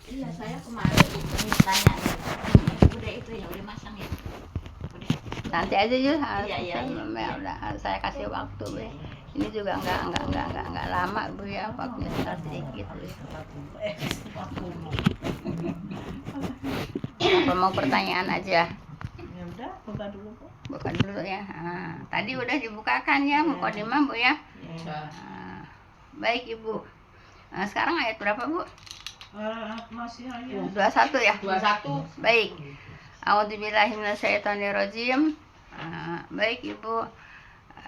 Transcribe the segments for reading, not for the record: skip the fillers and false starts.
Iya, saya kemarin itu tanya, udah itu ya, udah masang ya. Udah. Nanti aja yuk, Iya. udah saya kasih waktu Bu. Ini juga enggak lama Bu ya, waktunya tinggal sedikit Bu. Apa mau pertanyaan aja? Ya udah, buka dulu Bu. Buka dulu ya. Tadi udah dibukakan ya, mukadimah Bu ya. Baik Ibu. Sekarang ayat berapa Bu? Masih hanya 21 ya? 21. Baik. A'udzubillahi minasyaitonirrajim. Baik Ibu.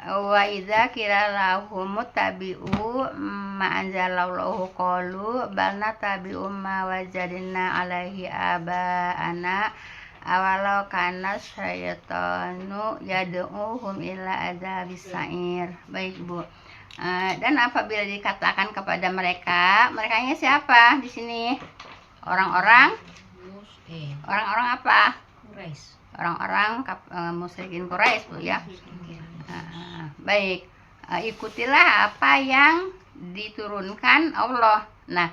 Wa idza qila lahum tabi'u ma anzalallahu qalu bal natabi'u ma wajadna alaihi aba'ana awalau kana syaitanu yad'uhum ila adzabis sa'ir. Baik Bu. Dan apabila dikatakan kepada merekanya siapa di sini? Orang-orang apa? Orang-orang musyrikin Quraisy Bu ya. Baik, ikutilah apa yang diturunkan Allah. Nah,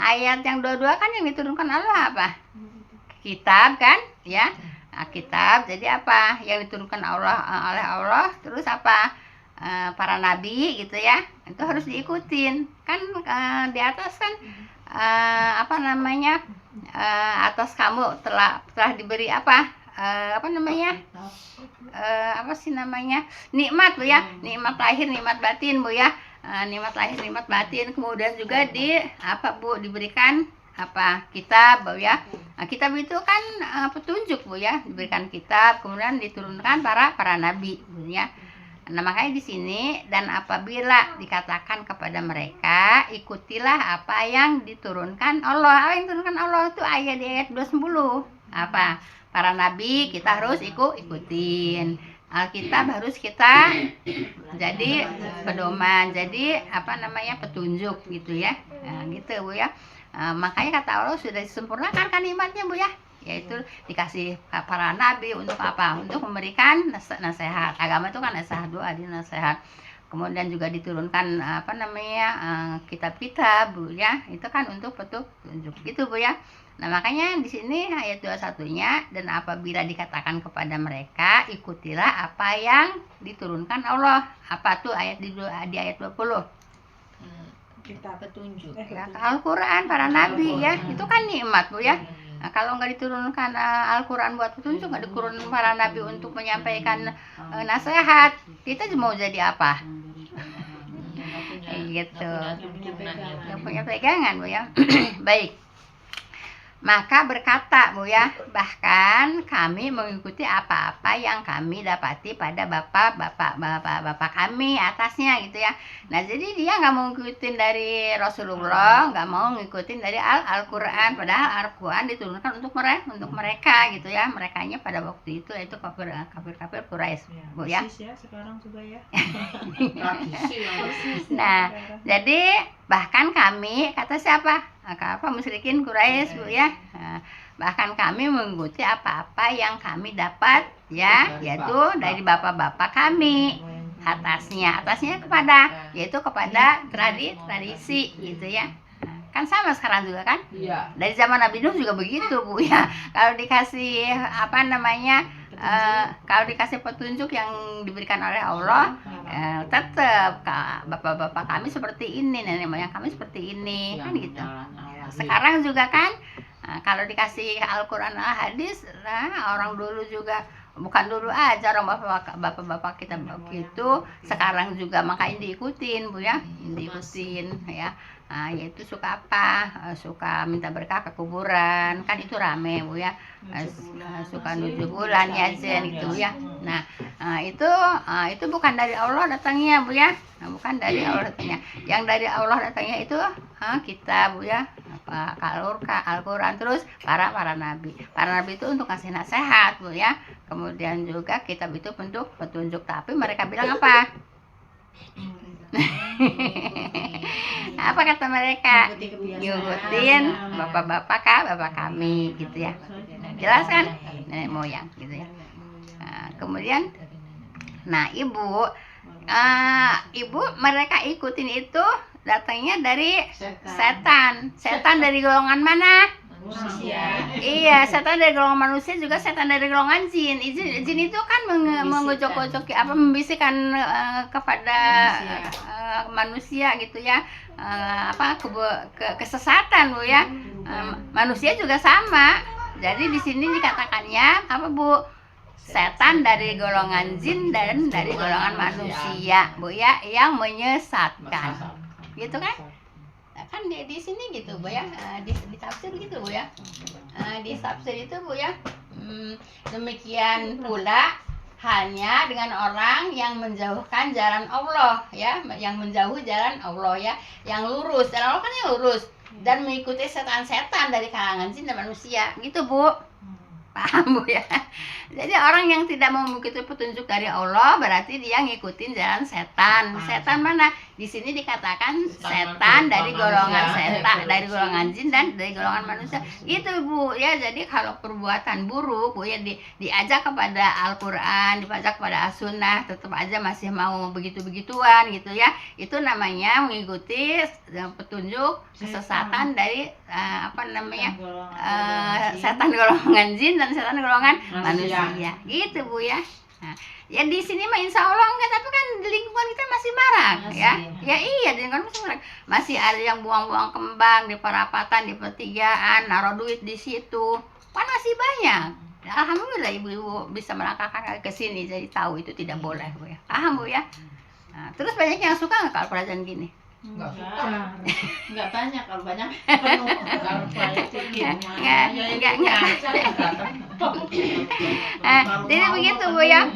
ayat yang 22 kan yang diturunkan Allah apa? Kitab kan, ya. Kitab. Jadi apa yang diturunkan Allah oleh Allah? Terus apa? Para nabi gitu ya. Itu harus diikutin. Kan di atas kan apa namanya? Atas kamu telah diberi apa? Apa sih namanya, nikmat Bu ya, nikmat lahir nikmat batin Bu ya, nikmat lahir nikmat batin. Kemudian juga diberikan apa, kitab Bu ya. Kitab itu kan petunjuk Bu ya, diberikan kitab, kemudian diturunkan para nabi Bu ya. Nah, makanya di sini, dan apabila dikatakan kepada mereka, ikutilah apa yang diturunkan Allah. Apa yang diturunkan Allah itu ayat di ayat 20. Apa? Para nabi kita harus ikutin. Alkitab harus kita jadi pedoman, jadi petunjuk gitu ya. Nah, gitu Bu ya. Makanya kata Allah sudah disempurnakan kalimatnya Bu ya, yaitu dikasih para nabi untuk apa? Untuk memberikan nasihat. Agama itu kan nasihat, doa di nasihat. Kemudian juga diturunkan kitab-kitab Bu ya. Itu kan untuk petunjuk gitu Bu ya. Nah, makanya di sini ayat 21-nya, dan apabila dikatakan kepada mereka, ikutilah apa yang diturunkan Allah. Apa tuh ayat di ayat 20? Kitab petunjuk. Ya, Al-Qur'an, para nabi ya. Itu kan nikmat Bu ya. Nah, kalau nggak diturunkan Al-Quran buat petunjuk, nggak diturunkan para nabi untuk menyampaikan nasihat, kita mau jadi apa? Gitu. Nggak punya pegangan Bu ya. Baik. Maka berkata Bu ya, bahkan kami mengikuti apa-apa yang kami dapati pada bapak kami atasnya gitu ya. Nah, jadi dia nggak mau ngikutin dari Rasulullah, nggak mau ngikutin dari Al-Quran, padahal Al-Quran diturunkan untuk mereka gitu ya. Merekanya pada waktu itu yaitu kafir Quraisy Bu ya. Ya sekarang juga ya. Nah, jadi bahkan kami, kata siapa? Musyrikin Quraisy Bu ya. Bahkan kami mengikuti apa-apa yang kami dapat ya, yaitu dari bapak-bapak kami atasnya yaitu kepada tradisi gitu ya. Kan sama sekarang juga kan? Iya. Dari zaman Nabi Nuh juga begitu Bu ya. Kalau dikasih kalau dikasih petunjuk yang diberikan oleh Allah, tetap bapak-bapak kami seperti ini, nenek moyang kami seperti ini, kan gitu. Sekarang juga kan, kalau dikasih Al-Quran hadis, orang dulu juga, bukan dulu aja, orang bapak-bapak kita begitu, sekarang juga makanya diikutin Bu ya, diikutin ya. Yaitu suka suka minta berkah ke kuburan, kan itu rame Bu ya. Suka 7 bulan ya Zen gitu ya. Nah, itu bukan dari Allah datangnya Bu ya. Bukan dari Allah datangnya. Yang dari Allah datangnya itu kita Bu ya. Al-Quran, terus para nabi. Para nabi itu untuk kasih nasihat Bu ya. Kemudian juga kitab itu bentuk petunjuk, tapi mereka bilang apa? Apa kata mereka? Ngikutin bapak kami gitu ya. Jelas kan? Nenek moyang gitu ya. Kemudian ibu mereka ikutin itu datangnya dari setan. Setan dari golongan mana? Manusia. Iya, setan dari golongan manusia, juga setan dari golongan jin. Jin itu kan mengocok-ocoki membisikkan kepada manusia gitu ya. Kesesatan, Bu ya. Manusia juga sama. Jadi di sini dikatakannya apa, Bu? Setan dari golongan jin dan dari golongan manusia, Bu ya, yang menyesatkan. Gitu kan? Kan di sini gitu, Bu ya. Di tafsir gitu, Bu ya. Di tafsir itu, Bu ya. Demikian pula hanya dengan orang yang menjauhkan jalan Allah ya, yang menjauh jalan Allah ya, yang lurus. Jalan Allah kan yang lurus dan mengikuti setan-setan dari kalangan jin dan manusia. Gitu, Bu. Paham, Bu ya? Jadi orang yang tidak mau mengikuti petunjuk dari Allah berarti dia ngikutin jalan setan. Setan mana? Di sini dikatakan setan dari golongan setan, dari golongan jin dan dari golongan manusia. Itu, Bu ya. Jadi kalau perbuatan buruk, Bu ya, diajak kepada Al-Qur'an, diajak kepada As-Sunnah, tetap aja masih mau begitu-begituan gitu ya. Itu namanya mengikuti petunjuk kesesatan dari setan golongan jin dan setan golongan manusia. Gitu, Bu ya. Nah, ya di sini mah insya Allah enggak, tapi kan di lingkungan kita masih marak ya. Ya iya, di lingkungan masih marak. Masih ada yang buang-buang kembang di perapatan, di pertigaan, naruh duit di situ. Kan masih banyak. Alhamdulillah ibu-ibu bisa melangkahkan ke sini, jadi tahu itu tidak boleh, Bu ya. Paham, Bu ya. Nah, terus banyak yang suka nggak kalau pelajaran gini? Enggak banyak, kalau banyak Kalau banyak jadi begitu, Bu ya.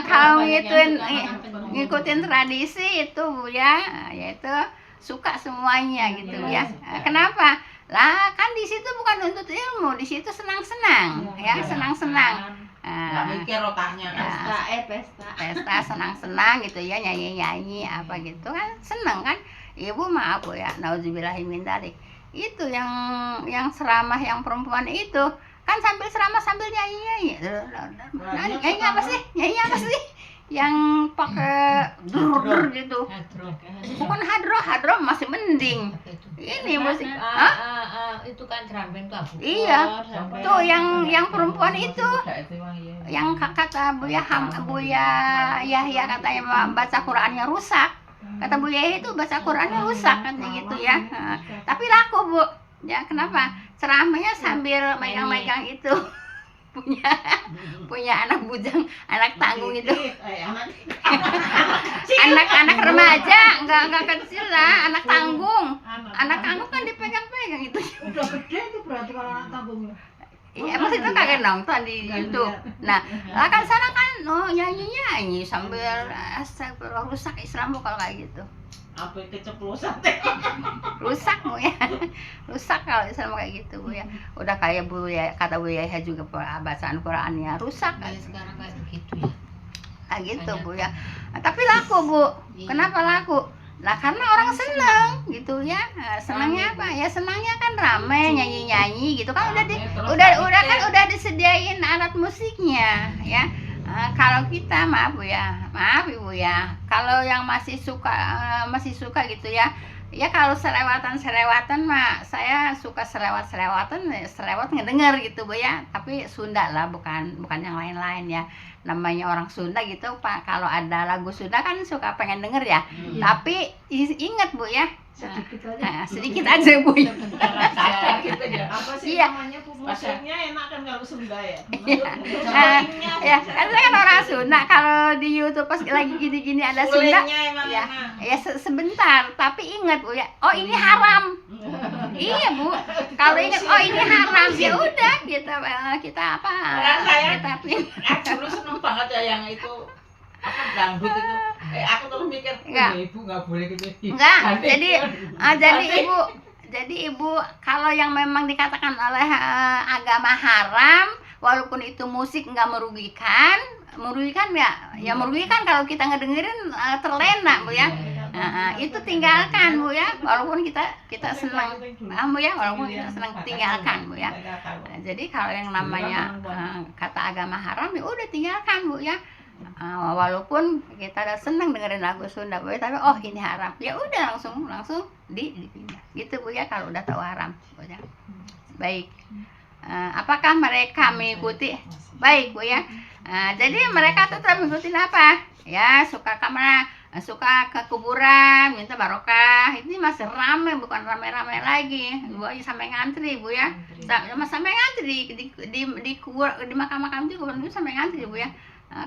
Kalau ngikutin tradisi itu, Bu ya, yaitu suka semuanya gitu ya. Kenapa? Lah kan di situ bukan untuk ilmu, di situ senang-senang ya, senang-senang. nggak mikir otaknya kan. Pesta senang-senang gitu ya, nyanyi-nyanyi apa gitu kan, senang kan. Ibu maaf, Bu ya, nauzubillahi min dzalik. Itu yang ceramah yang perempuan itu kan sambil ceramah sambil nyanyi-nyanyi. Nyanyi apa sih? Nyanyi apa sih? Yang pakai dur gitu. Bukan hadro masih mending. Ini musik. Itu kan drum band kabur. Iya. Tuh yang perempuan itu. Yang kata Buya Yahya katanya baca Qur'annya rusak. Kata Buya itu baca Qur'annya rusak katanya gitu ya. Tapi laku, Bu. Ya kenapa? Ceramahnya sambil megang-megang itu. punya anak bujang, anak tanggung itu. Anak remaja, enggak kecil lah, anak tanggung. Anak tanggung kan dipegang-pegang itu. Udah gede itu berarti kalau anak tanggungnya. Iya, pas itu kagak nonton di YouTube. Nah, lah kan sana kan nyanyi sambil astagfirullah, rusak Islam Bu kalau kayak gitu. Apa keceplosan? Rusak, Bu ya. Rusak kalau Islam kayak gitu, Bu ya. Udah kayak kata Bu Yahya juga bacaan Qur'annya rusak. Sekarang kayak begitu ya. Kayak gitu, Bu ya. Nah, tapi laku, Bu. Kenapa laku? Lah karena orang seneng gitu ya. Senangnya apa? Ya senangnya kan rame, nyanyi-nyanyi gitu kan, udah disediain alat musiknya ya. Kalau kita maaf Ibu ya, kalau yang masih suka gitu ya, ya kalau selewatan mah saya suka selewat ngedenger gitu, Bu ya, tapi Sunda lah, bukan yang lain-lain ya. Namanya orang Sunda gitu Pak, kalau ada lagu Sunda kan suka pengen denger ya. Tapi ingat, Bu ya, sedikit aja Bu ya. Apa sih namanya musiknya enak kan kalau Sunda ya? Ya kan saya kan orang Sunda, kalau di YouTube pas lagi gini-gini ada Sunda ya sebentar, tapi ingat Bu ya, oh ini haram. Iya, Bu, kalau ingat oh ini haram ya udah kita apa? Kita dulu seneng banget ya yang itu apa dangdut itu. Aku terus mikir, ibu nggak boleh gitu. Enggak, jadi ibu kalau yang memang dikatakan oleh agama haram, walaupun itu musik nggak merugikan ya merugikan kalau kita ngedengerin terlena, Bu ya. Itu tinggalkan, Bu ya, walaupun kita senang, Bu ya, walaupun kita senang tinggalkan, Bu ya. Jadi kalau yang namanya kata agama haram ya udah tinggalkan, Bu ya. Walaupun kita udah senang dengerin lagu Sunda Bu ya, tapi oh ini haram, ya udah langsung dipindah gitu Bu ya, kalau udah tahu haram Bu ya. Baik. Apakah mereka mengikuti? Baik Bu ya. Jadi mereka tetap mengikuti apa? Ya, suka ke mana? Suka ke kuburan, minta barokah. Ini masih ramai, bukan ramai-ramai lagi. Bu aja sampai ngantri Bu ya. Sampai ngantri di kubur, di makam-makam juga itu sampai ngantri Bu ya.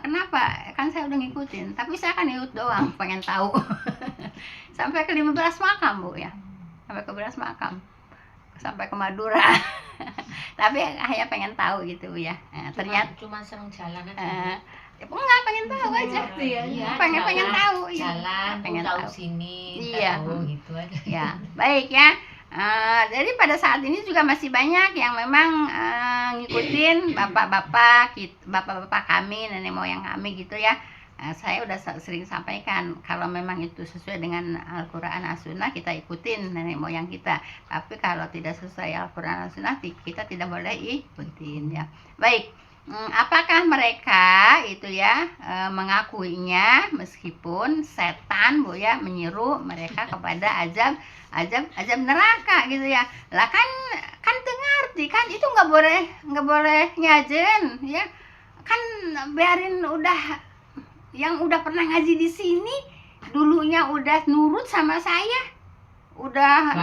Kenapa? Kan saya udah ngikutin, tapi saya kan ikut doang, pengen tahu. Sampai ke 15 makam Bu ya. Sampai ke 15 makam. Sampai ke Madura. Tapi hanya pengen tahu gitu Bu ya. Ternyata cuma seneng jalan aja. Enggak, pengen tahu aja. Pengen tahu. Jalan, pengen tahu tahu sini, Iya. tahu gitu aja. Ya, baik ya. Jadi pada saat ini juga masih banyak yang memang ngikutin bapak-bapak kami, nenek moyang kami gitu ya. Saya udah sering sampaikan kalau memang itu sesuai dengan Al-Quran As-Sunnah, kita ikutin nenek moyang kita. Tapi kalau tidak sesuai Al-Quran As-Sunnah, kita tidak boleh ikutin ya. Baik. Apakah mereka itu ya mengakuinya meskipun setan Bu ya menyeru mereka kepada azab neraka gitu ya. Lah kan ngerti kan itu nggak boleh nyajen ya. Kan biarin udah yang udah pernah ngaji di sini dulunya udah nurut sama saya. Udah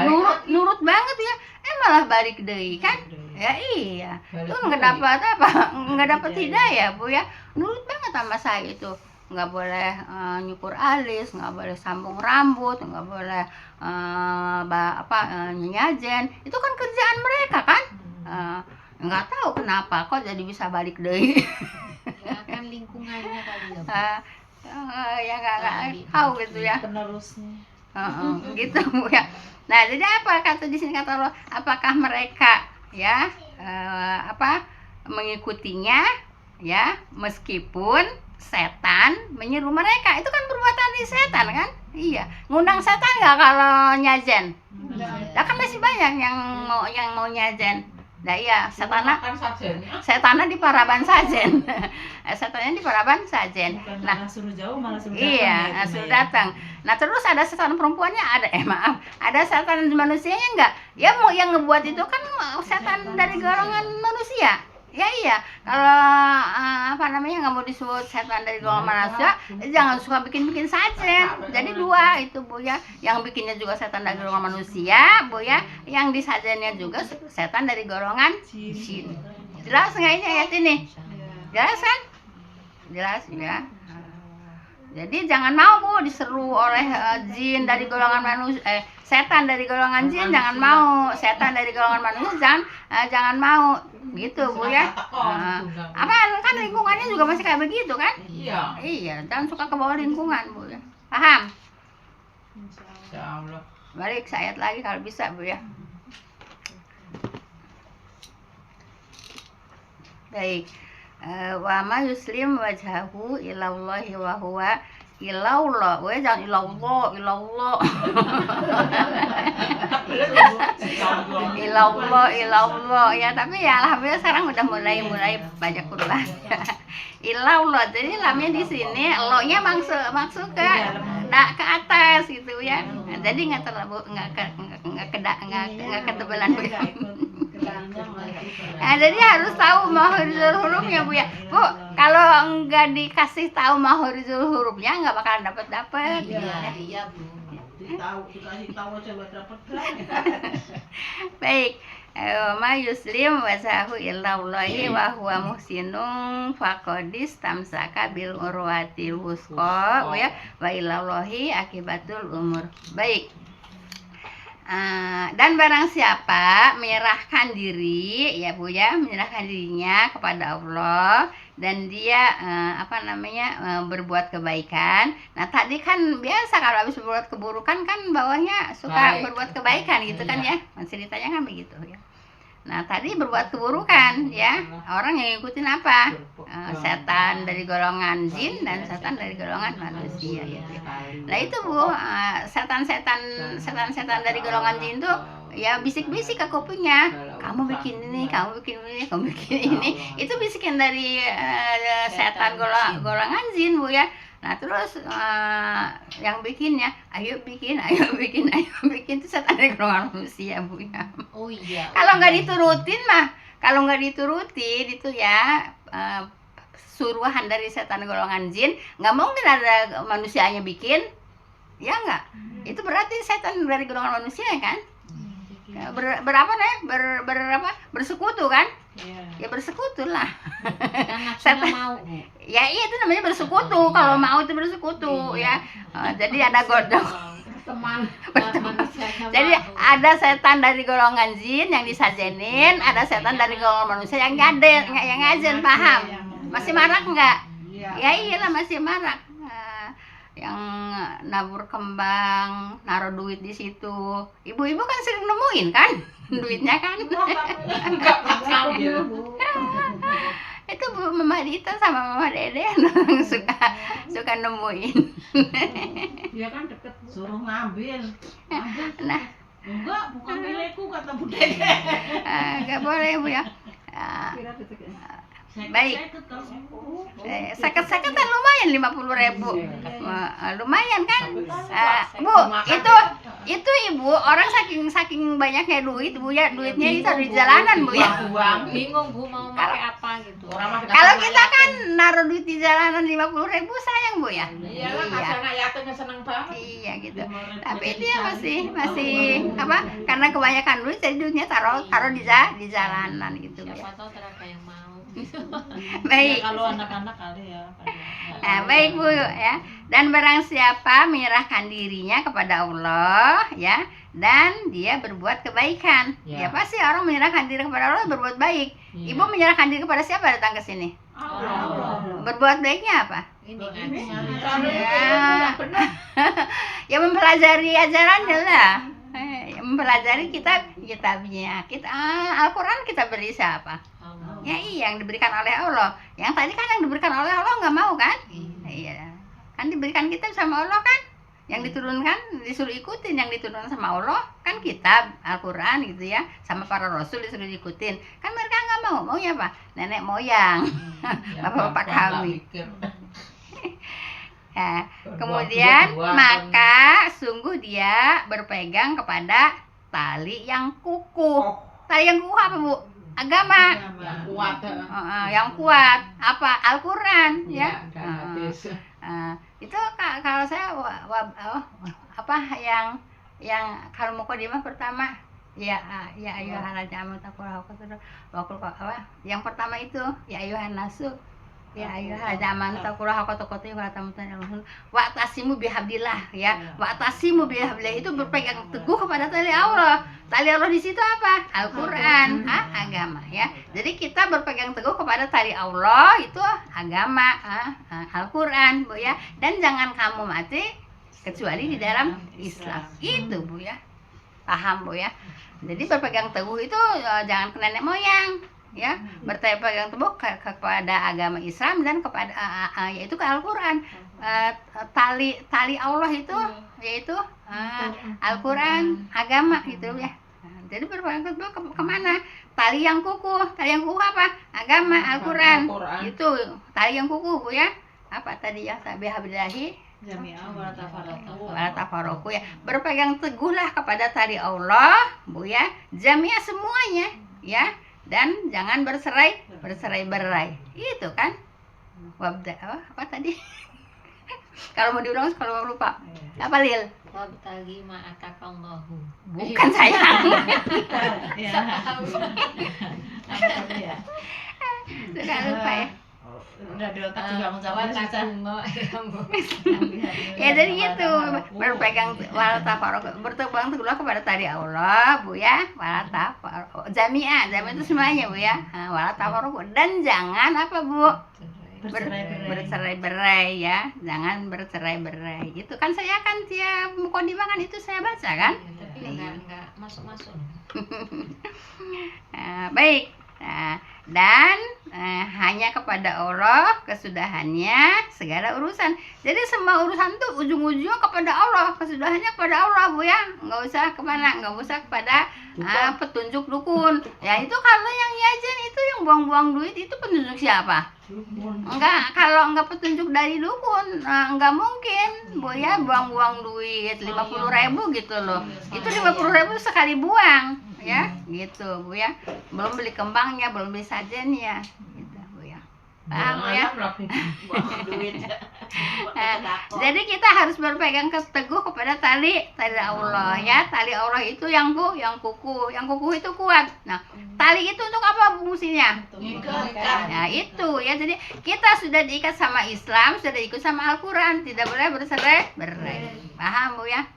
nurut banget ya. Malah balik deui kan? Ya iya. Tuh nggak dapat apa? Nggak dapat hidayah Bu ya. Nurut banget sama saya itu. Nggak boleh nyukur alis, nggak boleh sambung rambut, nggak boleh nyajen. Itu kan kerjaan mereka kan? Nggak tahu kenapa kok jadi bisa balik deui. Ya kan lingkungannya kali ya. Ya nggak tahu gitu ya. Penerusnya. Gitu Bu ya. Nah, jadi apa kata di sini kata Allah? Apakah mereka ya mengikutinya ya meskipun setan menyeru mereka? Itu kan perbuatan di setan kan? Iya. Ngundang setan nggak kalau nyajen? Nah, kan masih banyak yang mau nyajen. Nah iya, setannya di paraban sajen. Setannya di paraban sajen. Nah, suruh jauh malah suruh datang. Iya, suruh datang. Nah, terus ada setan perempuannya ada setan manusianya enggak? Ya mau yang ngebuat itu kan setan dari golongan manusia. Ya iya, kalau nggak mau disebut setan dari golongan manusia, jangan suka bikin sajen. Jadi dua itu Bu ya, yang bikinnya juga setan dari golongan manusia, Bu ya, yang disajennya juga setan dari golongan jin. Jelas nggak ini ayat ini? Jelas kan? Jelas ya. Jadi jangan mau Bu diseru oleh jin dari golongan manusia, setan dari golongan jin jangan mau, setan dari golongan manusia jangan mau gitu Bu ya. Kan lingkungannya juga masih kayak begitu kan? Iya, jangan suka ke bawah lingkungan Bu ya. Paham? Insyaallah. Balik ayat lagi kalau bisa Bu ya. Baik. Wa ma yuslim wajhahu ilallahi wa huwa ilallah. Jangan ilallah. Ilallah ya, tapi ya alhamdulillah sekarang udah mulai baca Quran. Ilallah. Jadi lamnya di sini, lo-nya masuk ke atas gitu ya. Jadi nggak ketebalan Bu. Nah, jadi harus tahu mahrizul hurufnya Bu ya. Bu, kalau nggak dikasih tahu mahrizul hurufnya nggak bakalan dapet. Iya Bu. Dikasih tahu aja nggak dapet. Baik. Ma yuslim wasahu illallahi wa huwa muhsinun faqadis tamsaka bil urwatil wusqa ya wa illallahi akibatul umur. Baik. Dan barang siapa menyerahkan diri ya Bu ya, menyerahkan dirinya kepada Allah dan dia berbuat kebaikan. Nah, tadi kan biasa kalau habis berbuat keburukan kan bawahnya suka berbuat kebaikan gitu kan ya. Ceritanya kan begitu ya. Nah, tadi berbuat keburukan ya. Orang yang ngikutin apa? Setan dari golongan jin dan setan dari golongan manusia gitu. Nah, itu Bu, setan dari golongan jin tuh ya bisik-bisik ke kupingnya, kamu bikin ini, kamu bikin ini, kamu bikin ini. Itu bisikan dari setan golongan jin, Bu ya. Nah terus yang bikinnya, ayo bikin, ayo bikin, ayo bikin, itu setan dari golongan manusia, Bu ya. Oh iya. Kalau nggak diturutin mah, kalau nggak diturutin itu ya suruhan dari setan golongan jin, nggak mungkin ada manusianya bikin, ya nggak? Itu berarti setan dari golongan manusia kan? Berapa nih? Bersekutu kan? Ya bersekutu lah. Setan mau. Ya iya itu namanya bersekutu. Kalau mau itu bersekutu ya. Jadi ada godong. Teman. Jadi ada setan dari golongan jin yang disajenin, ada setan dari golongan manusia yang ngajen, paham? Masih marak nggak? Ya iyalah masih marak. Yang nabur kembang, naruh duit di situ. Ibu-ibu kan sering nemuin kan duitnya kan? Enggak ambil. Itu Bu Mama Dita sama Mama Dede yang suka nemuin. Dia kan deket suruh ngambil. Nah, Enggak, bukan milikku kata Bu Dede. nggak boleh Bu ya. Baik. Seket-seketan lumayan 50.000. Lumayan kan? Bu, itu Ibu orang saking banyaknya duit Bu ya, duitnya itu di jalanan Bu ya. Bingung Bu mau pakai apa gitu. Kalau kita kan naruh duit di jalanan 50.000 sayang Bu ya. Iyalah, kasih anak yatimnya seneng banget. Iya gitu. Tapi dia masih apa? Karena kebanyakan duit jadi duitnya taruh di jalanan gitu ya. Siapa tahu ada yang mau. Baik. Ya, kalau anak-anak kali ya. Baik Bu ya. Dan barang siapa menyerahkan dirinya kepada Allah ya, dan dia berbuat kebaikan. Ya pasti orang menyerahkan diri kepada Allah berbuat baik. Ibu menyerahkan diri kepada siapa datang ke sini? Allah. Berbuat baiknya apa? Ini kan. Ya mempelajari ajarannya lah. Mempelajari kitabnya. Al-Quran kita beri siapa? Ya iya yang diberikan oleh Allah. Yang tadi kan yang diberikan oleh Allah nggak mau kan? Iya. Kan diberikan kitab sama Allah kan? Yang diturunkan disuruh ikutin yang diturunkan sama Allah kan kitab Al-Quran gitu ya, sama para rasul disuruh ikutin. Kan mereka nggak mau, maunya apa? Nenek moyang, bapak-bapak kami. Ya, kemudian maka sungguh dia berpegang kepada tali yang kukuh. Tali yang kukuh apa Bu? Agama. Yang kuat. Yang kuat apa? Al-Quran ya. Itu kalau saya apa yang kalau mau kodimah pertama ya ayuhan ajamu takulah yang pertama itu ya ayuhan nasu ya ayuhan ajamu takulah koto-koto wa tasimu bihablillah ya wa tasimu bihablillah itu berpegang teguh kepada tali Allah. Tali Allah di situ apa? Al-Quran, agama ya. Jadi kita berpegang teguh kepada tali Allah itu agama, Al-Quran Bu ya. Dan jangan kamu mati kecuali di dalam Islam. Itu Bu ya. Paham Bu ya. Jadi berpegang teguh itu jangan ke nenek moyang ya. Berpegang teguh kepada agama Islam dan kepada yaitu ke Al-Quran. Tali Allah itu yaitu Al-Quran, agama gitu ya. Jadi berpegang teguh kemana? Tali yang kukuh apa? Agama, Al-Quran. Itu tali yang kukuh Bu ya. Apa tadi yang bihabillahi wala tafarraqu ya. Berpegang teguhlah kepada tali Allah Bu ya. Jamiah semuanya ya. Dan jangan bercerai-berai. Itu kan? Apa tadi? Kalau mau diulang kalau lupa. Apa Lil? Wabtagi ma'atakallahu. Bukan sayang. Sudah lupa ya. Udah di otak juga menjawab Ya jadi gitu berpegang berpegang teguhlah kepada tali Allah Bu ya. Wala tafarraqu. Jami'ah itu semuanya Bu ya. Wala tafarraqu dan jangan apa Bu? Bercerai-berai ya, jangan bercerai-berai. Itu kan saya kan tiap mukadimah kan itu saya baca kan. Tapi enggak masuk-masuk. Baik, Nah, dan hanya kepada Allah kesudahannya segala urusan. Jadi semua urusan tuh ujung-ujungnya kepada Allah, kesudahannya kepada Allah, Bu ya. Nggak usah kemana, nggak usah kepada petunjuk dukun. Ya itu kalau yang jajan itu yang buang-buang duit itu petunjuk siapa? Enggak, kalau enggak petunjuk dari dukun, enggak mungkin, Bu ya, buang-buang duit 50.000 gitu loh. Itu 50.000 sekali buang, ya, gitu, Bu ya. Belum beli kembangnya, belum beli sajennya, gitu, Bu ya. Paham, Bu ya? Buang duit. Jadi kita harus berpegang teguh kepada tali Allah ya. Tali Allah itu yang kukuh itu kuat. Nah, tali itu untuk apa fungsinya? Nah, itu ya. Jadi kita sudah diikat sama Islam, sudah diikut sama Al-Qur'an, tidak boleh bercerai-berai. Paham, Bu ya?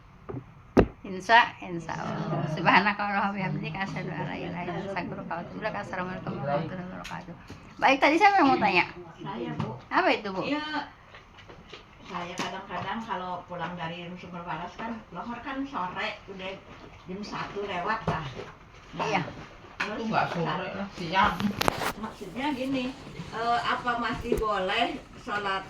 Insya Allah. Subhanakallahumma wa bihamdika asyhadu an la ilaha illa anta astaghfiruka wa atubu ilaik. Assalamualaikum warahmatullahi wabarakatuh. Baik, tadi siapa yang mau tanya? Saya, Bu. Apa itu, Bu? Iya. Saya kadang-kadang kalau pulang dari Sumber Waras kan, lohor kan sore, udah jam 1 lewat lah. Nah, Iya. terus Itu nggak sore lah, siang. maksudnya gini, apa masih boleh sholat